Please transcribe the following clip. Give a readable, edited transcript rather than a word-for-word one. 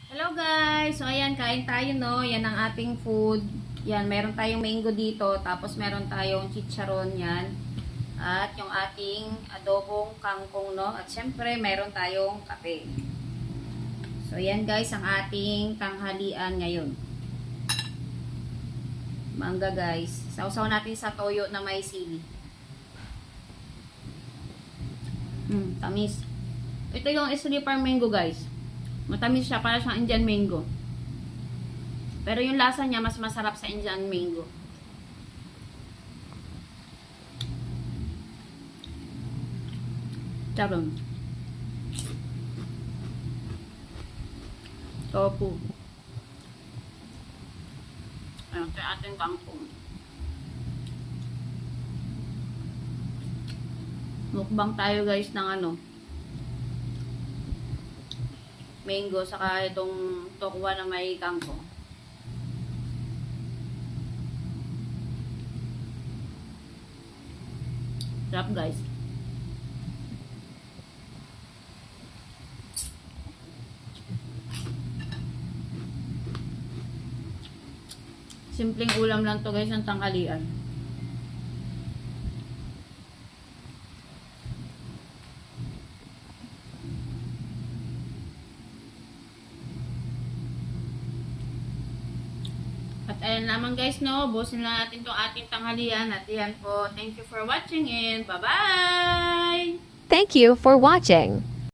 Hello guys! So ayan, kain tayo no. Yan ang ating food. Yan, meron tayong mango dito. Tapos meron tayong chicharon yan. At yung ating adobong kangkong no. At syempre, meron tayong kape. So yan guys, ang ating tanghalian ngayon. Mangga guys. Sausaw natin sa toyo na may sili. Tamis. Ito yung sleeper mango guys. Matamis siya, para siyang Indian mango. Pero yung lasa niya, mas masarap sa Indian mango. Charon. Tofu. Ayun, ito yung ating kangkong. Mukbang tayo guys ng mango, saka itong tokwa na may kangkong. Sarap guys. Simpleng ulam lang to guys ng tanghalian. At ayan naman guys, no, busin lang natin itong ating tanghalian. At yan po, thank you for watching and bye-bye! Thank you for watching.